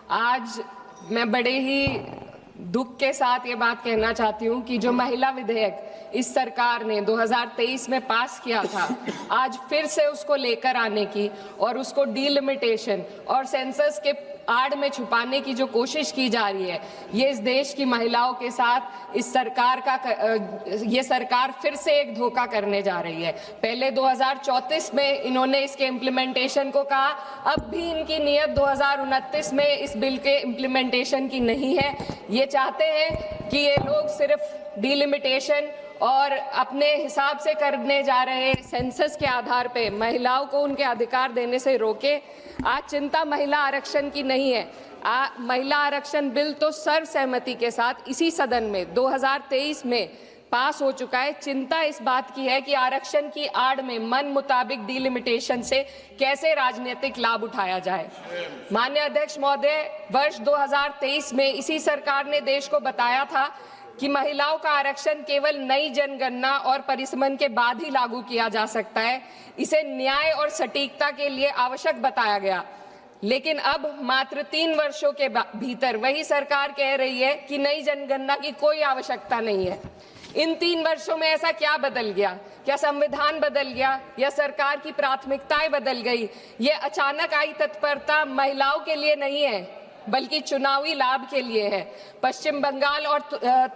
आज मैं बड़े ही दुख के साथ ये बात कहना चाहती हूँ कि जो महिला विधेयक इस सरकार ने 2023 में पास किया था, आज फिर से उसको लेकर आने की और उसको डीलिमिटेशन और सेंसस के आड़ में छुपाने की जो कोशिश की जा रही है, ये इस देश की महिलाओं के साथ ये सरकार फिर से एक धोखा करने जा रही है। पहले 2034 में इन्होंने इसके इम्प्लीमेंटेशन को कहा, अब भी इनकी नीयत 2029 में इस बिल के इम्प्लीमेंटेशन की नहीं है। ये चाहते हैं कि ये लोग सिर्फ डीलिमिटेशन और अपने हिसाब से करने जा रहे सेंसस के आधार पे महिलाओं को उनके अधिकार देने से रोके। आज चिंता महिला आरक्षण की नहीं है। महिला आरक्षण बिल तो सर्वसहमति के साथ इसी सदन में 2023 में पास हो चुका है। चिंता इस बात की है कि आरक्षण की आड़ में मन मुताबिक डीलिमिटेशन से कैसे राजनीतिक लाभ उठाया जाए। माननीय अध्यक्ष महोदय, वर्ष 2023 में इसी सरकार ने देश को बताया था कि महिलाओं का आरक्षण केवल नई जनगणना और परिसीमन के बाद ही लागू किया जा सकता है। इसे न्याय और सटीकता के लिए आवश्यक बताया गया, लेकिन अब मात्र 3 वर्षों के भीतर वही सरकार कह रही है कि नई जनगणना की कोई आवश्यकता नहीं है। इन 3 वर्षों में ऐसा क्या बदल गया? क्या संविधान बदल गया या सरकार की प्राथमिकताएं बदल गई? ये अचानक आई तत्परता महिलाओं के लिए नहीं है, बल्कि चुनावी लाभ के लिए है। पश्चिम बंगाल और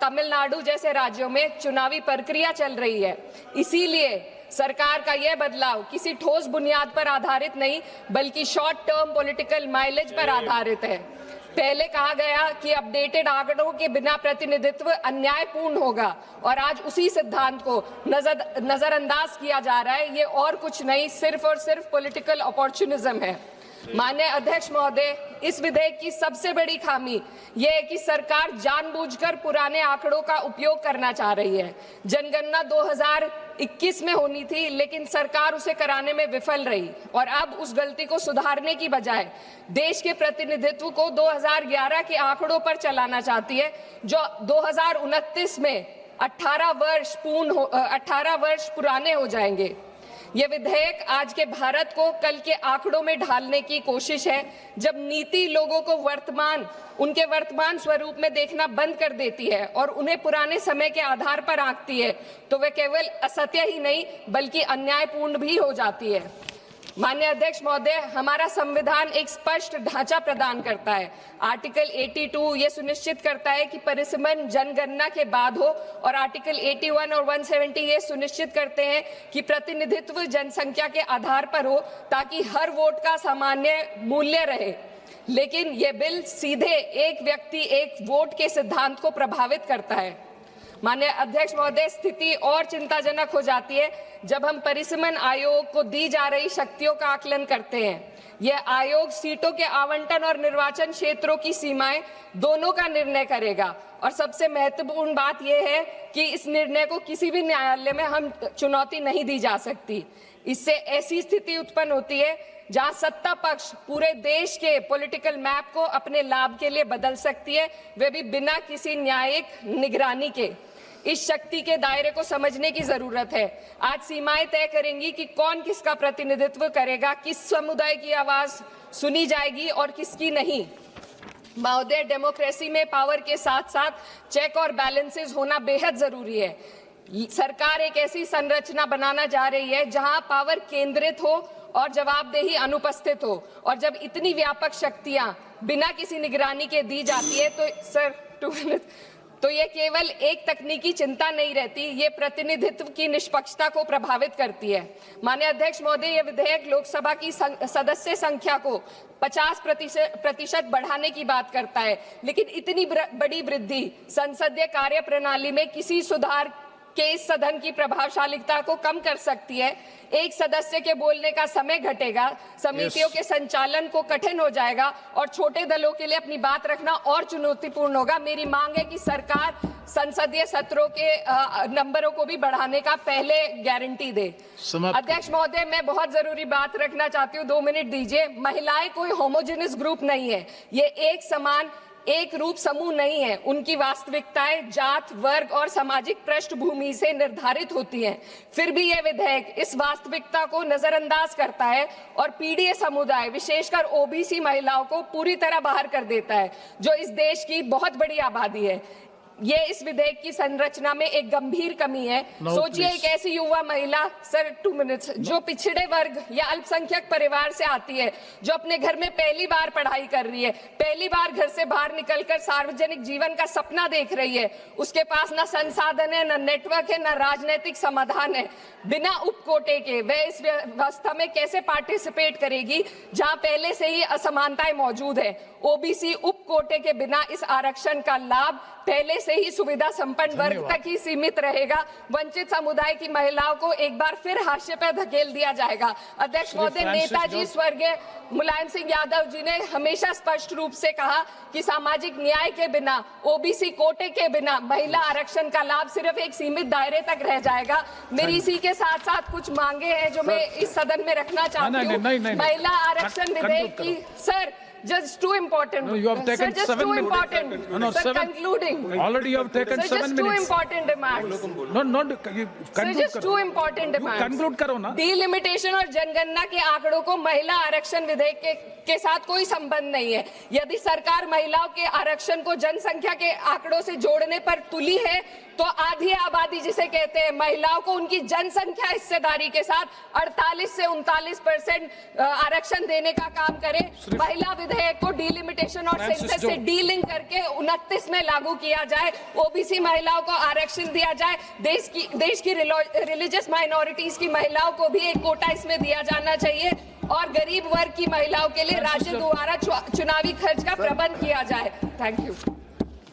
तमिलनाडु जैसे राज्यों में चुनावी प्रक्रिया चल रही है, इसीलिए सरकार का यह बदलाव किसी ठोस बुनियाद पर आधारित नहीं, बल्कि शॉर्ट टर्म पॉलिटिकल माइलेज पर आधारित है। पहले कहा गया कि अपडेटेड आंकड़ों के बिना प्रतिनिधित्व अन्यायपूर्ण होगा, और आज उसी सिद्धांत को नजरअंदाज किया जा रहा है। ये और कुछ नहीं, सिर्फ और सिर्फ पॉलिटिकल अपॉर्चुनिज्म है। माननीय अध्यक्ष महोदय, इस विधेयक की सबसे बड़ी खामी यह है कि सरकार जानबूझकर पुराने आंकड़ों का उपयोग करना चाह रही है। जनगणना 2021 में होनी थी, लेकिन सरकार उसे कराने में विफल रही और अब उस गलती को सुधारने की बजाय देश के प्रतिनिधित्व को 2011 के आंकड़ों पर चलाना चाहती है, जो 2029 में 18 वर्ष पुराने हो जाएंगे। यह विधेयक आज के भारत को कल के आंकड़ों में ढालने की कोशिश है। जब नीति लोगों को उनके वर्तमान स्वरूप में देखना बंद कर देती है और उन्हें पुराने समय के आधार पर आंकती है, तो वह केवल असत्य ही नहीं बल्कि अन्यायपूर्ण भी हो जाती है। माननीय अध्यक्ष महोदय, हमारा संविधान एक स्पष्ट ढांचा प्रदान करता है। आर्टिकल 82 ये सुनिश्चित करता है कि परिसीमन जनगणना के बाद हो, और आर्टिकल 81 और 170 ये सुनिश्चित करते हैं कि प्रतिनिधित्व जनसंख्या के आधार पर हो, ताकि हर वोट का सामान्य मूल्य रहे। लेकिन यह बिल सीधे एक व्यक्ति एक वोट के सिद्धांत को प्रभावित करता है। माननीय अध्यक्ष महोदय, स्थिति और चिंताजनक हो जाती है जब हम परिसीमन आयोग को दी जा रही शक्तियों का आकलन करते हैं। यह आयोग सीटों के आवंटन और निर्वाचन क्षेत्रों की सीमाएं दोनों का निर्णय करेगा, और सबसे महत्वपूर्ण बात यह है कि इस निर्णय को किसी भी न्यायालय में हम चुनौती नहीं दी जा सकती। इससे ऐसी स्थिति उत्पन्न होती है जहां सत्ता पक्ष पूरे देश के पॉलिटिकल मैप को अपने लाभ के लिए बदल सकती है, वे भी बिना किसी न्यायिक निगरानी के। इस शक्ति के दायरे को समझने की जरूरत है। आज सीमाएं तय करेंगी कि कौन किसका प्रतिनिधित्व करेगा, किस समुदाय की आवाज सुनी जाएगी और किसकी नहीं। महोदय, डेमोक्रेसी में पावर के साथ साथ चेक और बैलेंसेस होना बेहद जरूरी है। सरकार एक ऐसी संरचना बनाना जा रही है जहां पावर केंद्रित हो और जवाबदेही अनुपस्थित हो, और जब इतनी व्यापक शक्तियां बिना किसी निगरानी के दी जाती है तो ये केवल एक तकनीकी चिंता नहीं रहती, ये प्रतिनिधित्व की निष्पक्षता को प्रभावित करती है। माननीय अध्यक्ष महोदय, यह विधेयक लोकसभा की सदस्य संख्या को 50% बढ़ाने की बात करता है, लेकिन इतनी बड़ी वृद्धि संसदीय कार्य प्रणाली में किसी सुधार के इस सदन की प्रभावशालीता को कम कर सकती है। एक सदस्य के बोलने का समय घटेगा, समितियों के संचालन को कठिन हो जाएगा, और छोटे दलों के लिए अपनी बात रखना और चुनौतीपूर्ण होगा। मेरी मांग है कि सरकार संसदीय सत्रों के नंबरों को भी बढ़ाने का पहले गारंटी दे। अध्यक्ष महोदय, मैं बहुत जरूरी बात रखना चाहती हूँ, 2 मिनट दीजिए। महिलाएं कोई होमोजेनियस ग्रुप नहीं है, ये एक समान एक रूप समूह नहीं है। उनकी वास्तविकताएं जात, वर्ग और सामाजिक पृष्ठभूमि से निर्धारित होती हैं। फिर भी यह विधेयक इस वास्तविकता को नजरअंदाज करता है और पीड़ित समुदाय, विशेषकर ओबीसी महिलाओं को पूरी तरह बाहर कर देता है, जो इस देश की बहुत बड़ी आबादी है। ये इस विधेयक की संरचना में एक गंभीर कमी है। सोचिए एक ऐसी युवा महिला, सर 2 मिनट्स, जो पिछड़े वर्ग या अल्पसंख्यक परिवार से आती है, जो अपने घर में पहली बार पढ़ाई कर रही है, पहली बार घर से बाहर निकलकर सार्वजनिक जीवन का सपना देख रही है। उसके पास न संसाधन है, न नेटवर्क है, न राजनीतिक समाधान है। बिना उपकोटे के वह इस व्यवस्था में कैसे पार्टिसिपेट करेगी जहां पहले से ही असमानताएं मौजूद है। ओबीसी उपकोटे के बिना इस आरक्षण का लाभ पहले से ही सुविधा संपन्न वर्ग तक ही सीमित रहेगा। वंचित समुदाय की महिलाओं को एक बार फिर हाशिए पर धकेल दिया जाएगा। अध्यक्ष महोदय, नेताजी स्वर्गीय मुलायम सिंह यादव जी ने हमेशा स्पष्ट रूप से कहा कि सामाजिक न्याय के बिना, ओबीसी कोटे के बिना महिला आरक्षण का लाभ सिर्फ एक सीमित दायरे तक रह जाएगा। मेरी इसी के साथ साथ कुछ मांगे हैं जो मैं इस सदन में रखना चाहती हूँ। महिला आरक्षण विधेयक की, sir, just too important. No, you have taken sir, just 7 too minutes. important. No, sir, 7. Concluding. Already you have taken sir, 7 just minutes. Too important demands. No, not you sir, conclude just करो. too important demands. You conclude करो ना. Delimitation और जनगणना के आंकड़ों को महिला आरक्षण विधेयक के साथ कोई संबंध नहीं है। यदि सरकार महिलाओं के आरक्षण को जनसंख्या के आंकड़ों से जोड़ने पर तुली है, तो आधी आबादी जिसे कहते हैं महिलाओं को उनकी जनसंख्या हिस्सेदारी के साथ 48 से 39% आरक्षण देने का काम करे। महिला विधेयक को डिलिमिटेशन और सेंसस से डीलिंक करके 29 में लागू किया जाए। ओबीसी महिलाओं को आरक्षण दिया जाए। देश की रिलीजियस माइनॉरिटीज की महिलाओं को भी एक कोटा इसमें दिया जाना चाहिए और गरीब वर्ग की महिलाओं के लिए राज्य द्वारा चुनावी खर्च का प्रबंध किया जाए। Thank you.